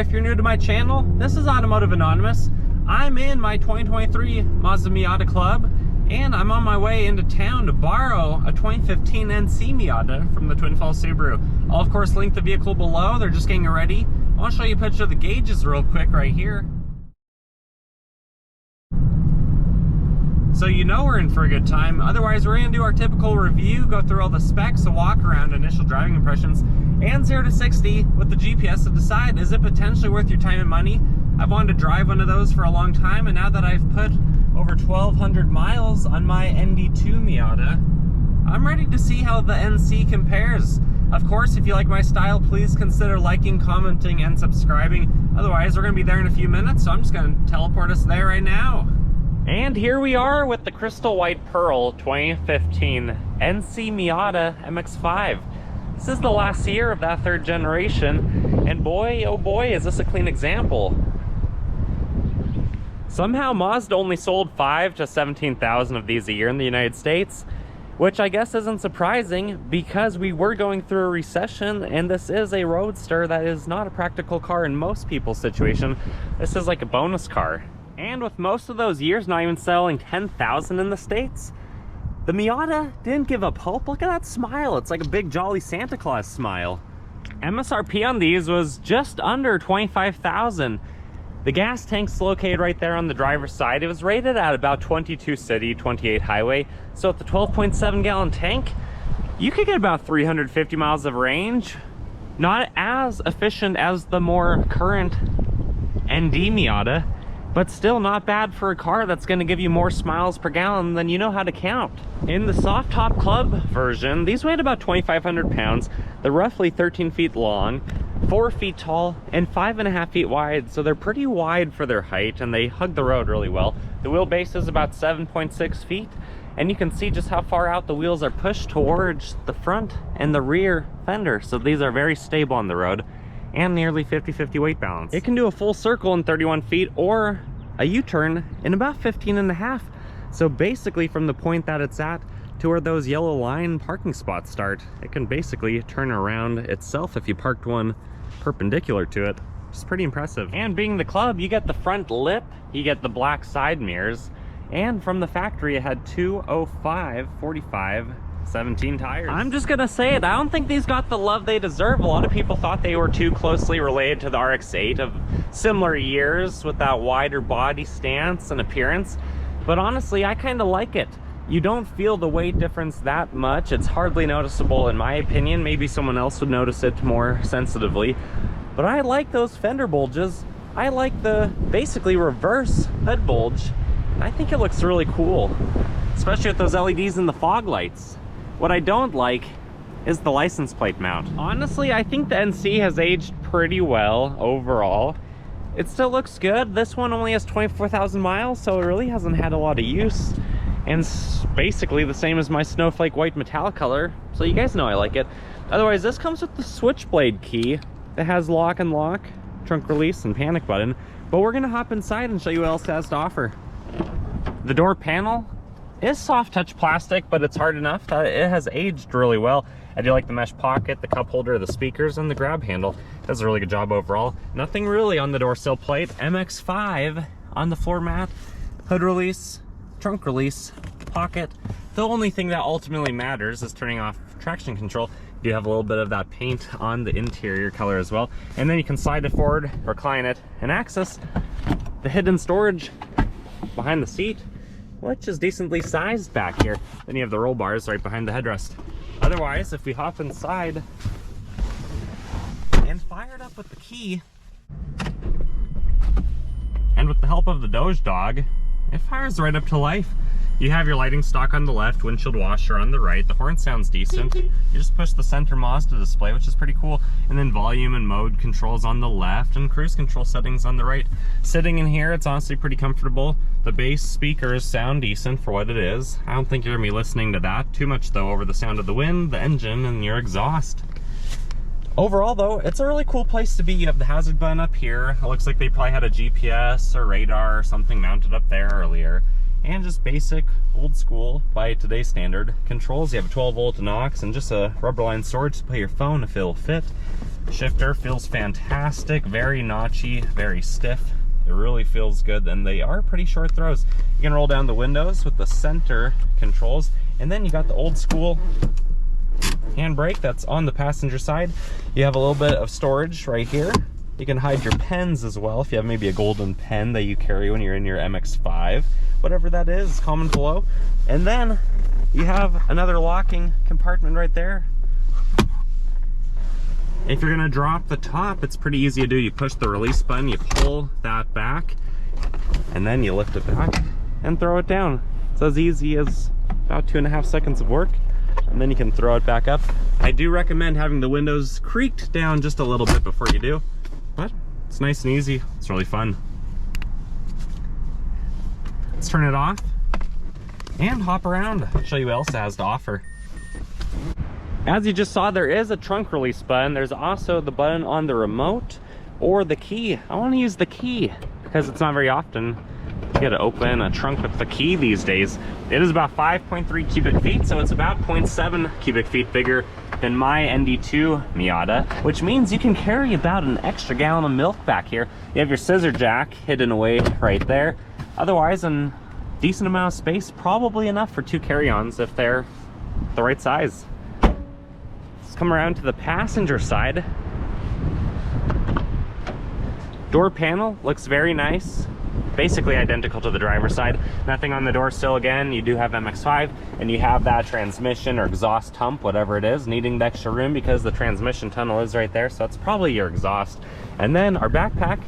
if you're new to my channel. This is Automotive Anonymous. I'm in my 2023 Mazda Miata Club, and I'm on my way into town to borrow a 2015 NC Miata from the Twin Falls Subaru. I'll of course link the vehicle below. They're just getting it ready. I want to show you a picture of the gauges real quick right here. So you know we're in for a good time. Otherwise, we're going to do our typical review, go through all the specs, a walk around, initial driving impressions, and 0 to 60 with the GPS to decide, is it potentially worth your time and money? I've wanted to drive one of those for a long time, and now that I've put over 1,200 miles on my ND2 Miata, I'm ready to see how the NC compares. Of course, if you like my style, please consider liking, commenting, and subscribing. Otherwise, we're going to be there in a few minutes, so I'm just going to teleport us there right now. And here we are with the Crystal White Pearl 2015 NC Miata MX-5. This is the last year of that third generation, and boy, oh boy, is this a clean example. Somehow Mazda only sold 5 to 17,000 of these a year in the United States, which I guess isn't surprising because we were going through a recession, and this is a roadster that is not a practical car in most people's situation. This is like a bonus car. And with most of those years not even selling 10,000 in the States, the Miata didn't give up hope. Look at that smile. It's like a big jolly Santa Claus smile. MSRP on these was just under 25,000. The gas tank's located right there on the driver's side. It was rated at about 22 city, 28 highway. So with the 12.7 gallon tank, you could get about 350 miles of range. Not as efficient as the more current ND Miata, but still not bad for a car that's going to give you more miles per gallon than you know how to count. In the soft top club version, these weighed about 2,500 pounds. They're roughly 13 feet long, 4 feet tall, and 5.5 feet wide, so they're pretty wide for their height, and they hug the road really well. The wheelbase is about 7.6 feet, and you can see just how far out the wheels are pushed towards the front and the rear fender, so these are very stable on the road, and nearly 50-50 weight balance. It can do a full circle in 31 feet or a U-turn in about 15.5. So basically from the point that it's at to where those yellow line parking spots start, it can basically turn around itself if you parked one perpendicular to it. It's pretty impressive. And being the club, you get the front lip, you get the black side mirrors, and from the factory it had 205 45 17 tires. I'm just gonna say it, I don't think these got the love they deserve. A lot of people thought they were too closely related to the RX-8 of similar years with that wider body stance and appearance, but honestly I kind of like it. You don't feel the weight difference that much. It's hardly noticeable in my opinion. Maybe someone else would notice it more sensitively, but I like those fender bulges. I like the basically reverse hood bulge. I think it looks really cool, especially with those LEDs and the fog lights. What I don't like is the license plate mount. Honestly, I think the NC has aged pretty well overall. It still looks good. This one only has 24,000 miles, so it really hasn't had a lot of use. And it's basically the same as my snowflake white metallic color, so you guys know I like it. Otherwise, this comes with the switchblade key that has lock and lock, trunk release, and panic button. But we're gonna hop inside and show you what else it has to offer. The door panel is soft touch plastic, but it's hard enough that it has aged really well. I do like the mesh pocket, the cup holder, the speakers, and the grab handle. It does a really good job overall. Nothing really on the door sill plate. MX-5 on the floor mat, hood release, trunk release, pocket. The only thing that ultimately matters is turning off traction control. You do have a little bit of that paint on the interior color as well. And then you can slide it forward, recline it, and access the hidden storage behind the seat, which is decently sized back here. Then you have the roll bars right behind the headrest. Otherwise, if we hop inside and fire it up with the key, and with the help of the Doge dog, it fires right up to life. You have your lighting stock on the left, windshield washer on the right. The horn sounds decent. You just push the center Mazda display, which is pretty cool. And then volume and mode controls on the left and cruise control settings on the right. Sitting in here, it's honestly pretty comfortable. The bass speakers sound decent for what it is. I don't think you're gonna be listening to that too much though over the sound of the wind, the engine, and your exhaust. Overall though, it's a really cool place to be. You have the hazard button up here. It looks like they probably had a GPS or radar or something mounted up there earlier. and just basic, old school, by today's standard controls. You have a 12-volt and aux, and just a rubber line storage to put your phone if it'll fit. Shifter feels fantastic, very notchy, very stiff. It really feels good, and they are pretty short throws. You can roll down the windows with the center controls, and then you got the old school handbrake that's on the passenger side. You have a little bit of storage right here. You can hide your pens as well if you have maybe a golden pen that you carry when you're in your MX-5. Whatever that is, comment below. And then you have another locking compartment right there. If you're gonna drop the top, it's pretty easy to do. You push the release button, you pull that back, and then you lift it back and throw it down. It's as easy as about 2.5 seconds of work, and then you can throw it back up. I do recommend having the windows creaked down just a little bit before you do, but it's nice and easy. It's really fun. Let's turn it off and hop around. I'll show you what else it has to offer. As you just saw, there is a trunk release button. There's also the button on the remote or the key. I want to use the key because it's not very often you get to open a trunk with the key these days. It is about 5.3 cubic feet, so it's about 0.7 cubic feet bigger than my ND2 Miata, which means you can carry about an extra gallon of milk back here. You have your scissor jack hidden away right there. Otherwise, a decent amount of space, probably enough for 2 carry-ons if they're the right size. Let's come around to the passenger side. Door panel looks very nice, basically identical to the driver's side. Nothing on the door sill again. You do have MX-5, and you have that transmission or exhaust hump, whatever it is, needing the extra room because the transmission tunnel is right there, so it's probably your exhaust. And then our backpack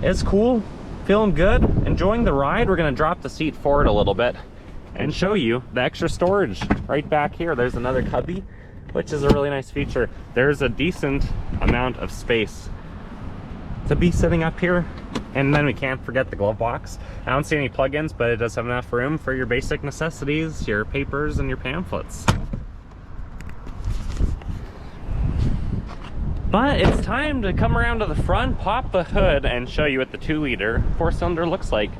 is cool, feeling good, enjoying the ride. We're gonna drop the seat forward a little bit and show you the extra storage right back here. There's another cubby, which is a really nice feature. There's a decent amount of space to be sitting up here. And then we can't forget the glove box. I don't see any plugins, but it does have enough room for your basic necessities, your papers, and your pamphlets. But it's time to come around to the front, pop the hood, and show you what the 2-liter 4-cylinder looks like.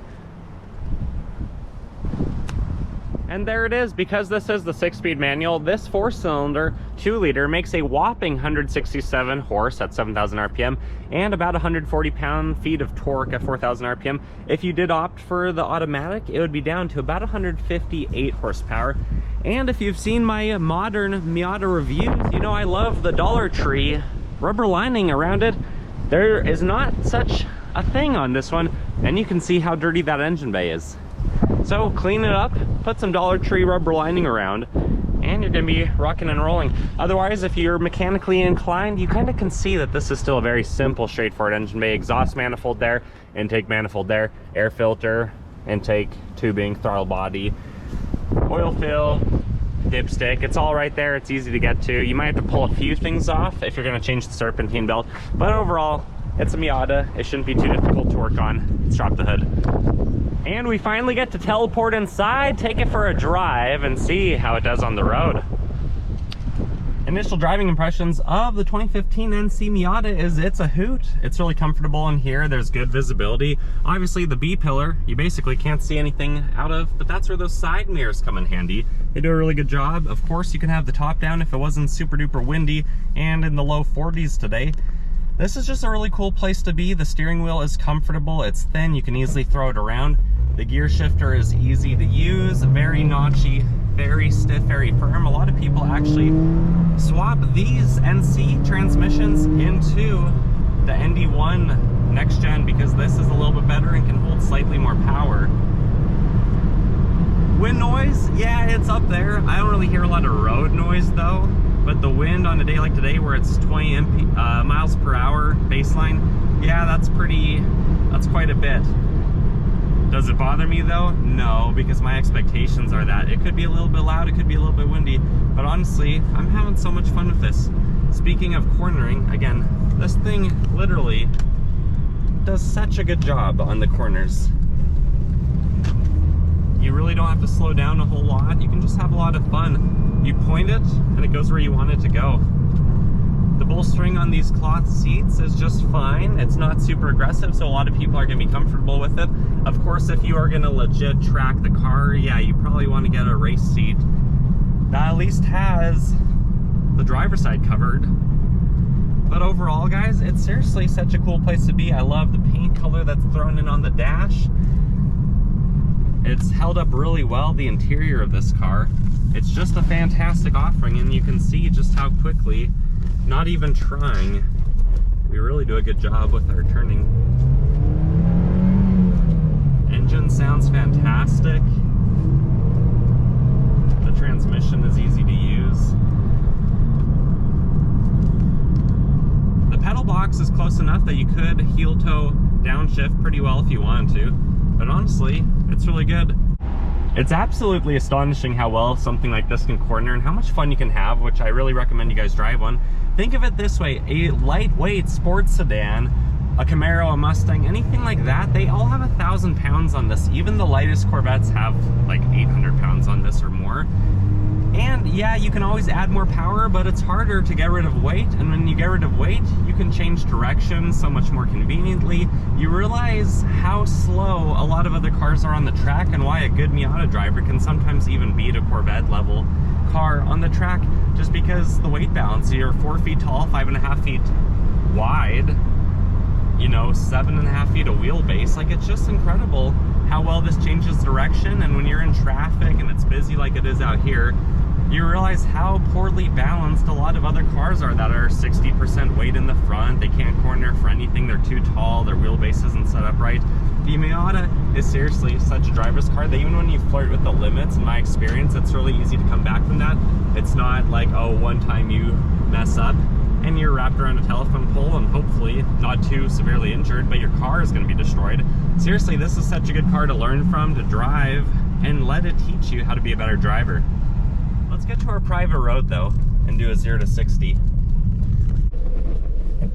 And there it is. Because this is the 6-speed manual, this 4-cylinder 2-liter makes a whopping 167 horse at 7,000 RPM and about 140 pound-feet of torque at 4,000 RPM. If you did opt for the automatic, it would be down to about 158 horsepower. And if you've seen my modern Miata reviews, you know I love the Dollar Tree rubber lining around it. There is not such a thing on this one, and you can see how dirty that engine bay is. So clean it up, put some Dollar Tree rubber lining around, and you're gonna be rocking and rolling. Otherwise, if you're mechanically inclined, you kind of can see that this is still a very simple, straightforward engine bay. Exhaust manifold there, intake manifold there, air filter, intake, tubing, throttle body, oil fill, dipstick. It's all right there. It's easy to get to. You might have to pull a few things off if you're gonna change the serpentine belt, but overall, it's a Miata. It shouldn't be too difficult to work on. Let's drop the hood. And we finally get to teleport inside, take it for a drive, and see how it does on the road. Initial driving impressions of the 2015 NC Miata is it's a hoot. It's really comfortable in here. There's good visibility. Obviously the B-pillar, you basically can't see anything out of, but that's where those side mirrors come in handy. They do a really good job. Of course, you can have the top down if it wasn't super duper windy and in the low 40s today. This is just a really cool place to be. The steering wheel is comfortable, it's thin, you can easily throw it around. The gear shifter is easy to use, very notchy, very stiff, very firm. A lot of people actually swap these NC transmissions into the ND1 next gen because this is a little bit better and can hold slightly more power. Wind noise, yeah, it's up there. I don't really hear a lot of road noise though, but the wind on a day like today where it's 20 miles per hour baseline, yeah, that's quite a bit. Does it bother me though? No, because my expectations are that it could be a little bit loud, it could be a little bit windy, but honestly, I'm having so much fun with this. Speaking of cornering, again, this thing literally does such a good job on the corners. You really don't have to slow down a whole lot. You can just have a lot of fun. You point it and it goes where you want it to go. The bolstering on these cloth seats is just fine. It's not super aggressive, so a lot of people are going to be comfortable with it. Of course, if you are going to legit track the car, yeah, you probably want to get a race seat that at least has the driver's side covered. But overall, guys, it's seriously such a cool place to be. I love the paint color that's thrown in on the dash. It's held up really well, the interior of this car. It's just a fantastic offering, and you can see just how quickly, not even trying, we really do a good job with our turning. Engine sounds fantastic. The transmission is easy to use. The pedal box is close enough that you could heel toe downshift pretty well if you wanted to, but honestly, it's really good. It's absolutely astonishing how well something like this can corner and how much fun you can have, which I really recommend you guys drive one. Think of it this way, a lightweight sports sedan, a Camaro, a Mustang, anything like that, they all have 1,000 pounds on this. Even the lightest Corvettes have like 800 pounds on this or more. And yeah, you can always add more power, but it's harder to get rid of weight. And when you get rid of weight, you can change direction so much more conveniently. You realize how slow a lot of other cars are on the track and why a good Miata driver can sometimes even beat a Corvette level car on the track, just because the weight balance. You're 4 feet tall, 5.5 feet wide, you know, 7.5 feet of wheelbase. Like, it's just incredible how well this changes direction. And when you're in traffic and it's busy like it is out here, you realize how poorly balanced a lot of other cars are that are 60% weight in the front. They can't corner for anything. They're too tall. Their wheelbase isn't set up right. The Miata is seriously such a driver's car that even when you flirt with the limits, in my experience, it's really easy to come back from that. It's not like, oh, one time you mess up and you're wrapped around a telephone pole and hopefully not too severely injured, but your car is going to be destroyed. Seriously, this is such a good car to learn from, to drive, and let it teach you how to be a better driver. Let's get to our private road though and do a 0 to 60.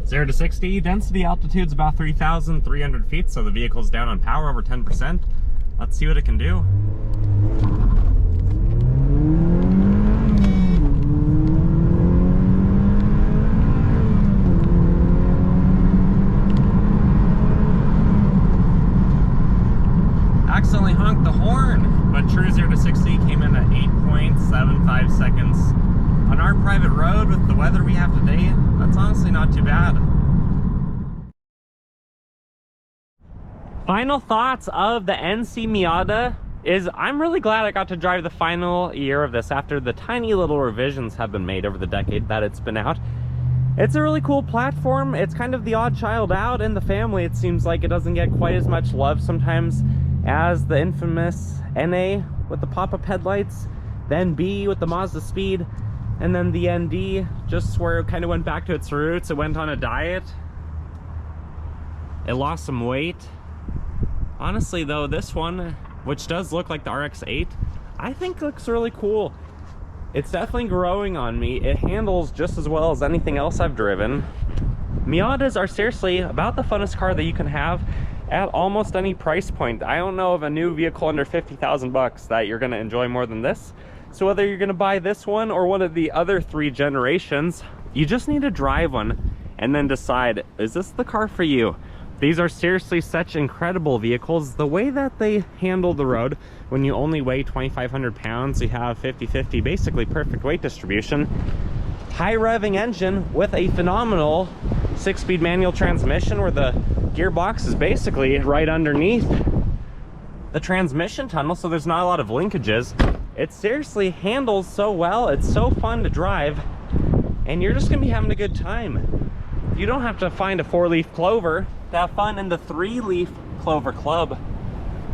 0 to 60, density altitude's about 3,300 feet, so the vehicle's down on power over 10%. Let's see what it can do. Accidentally honked the horn, but true 0 to 60 came in at 8.75 seconds. On our private road with the weather we have today, that's honestly not too bad. Final thoughts of the NC Miata is I'm really glad I got to drive the final year of this after the tiny little revisions have been made over the decade that it's been out. It's a really cool platform. It's kind of the odd child out in the family. It seems like it doesn't get quite as much love sometimes as the infamous NA with the pop-up headlights, then B with the Mazda Speed, and then the ND, just where it kind of went back to its roots. It went on a diet. It lost some weight. Honestly though, this one, which does look like the RX-8, I think looks really cool. It's definitely growing on me. It handles just as well as anything else I've driven. Miatas are seriously about the funnest car that you can have at almost any price point. I don't know of a new vehicle under 50,000 bucks that you're gonna enjoy more than this. So whether you're gonna buy this one or one of the other 3 generations, you just need to drive one and then decide, is this the car for you? These are seriously such incredible vehicles. The way that they handle the road, when you only weigh 2,500 pounds, you have 50-50, basically perfect weight distribution. High revving engine with a phenomenal 6-speed manual transmission where the gearbox is basically right underneath the transmission tunnel, so there's not a lot of linkages. It seriously handles so well. It's so fun to drive, and you're just gonna be having a good time. You don't have to find a 4-leaf clover to have fun in the 3-leaf clover club.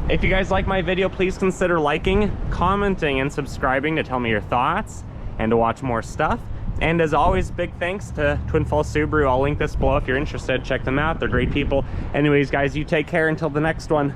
If you guys like my video, please consider liking, commenting, and subscribing to tell me your thoughts and to watch more stuff. And as always, big thanks to Twin Falls Subaru. I'll link this below if you're interested. Check them out. They're great people. Anyways, guys, you take care until the next one.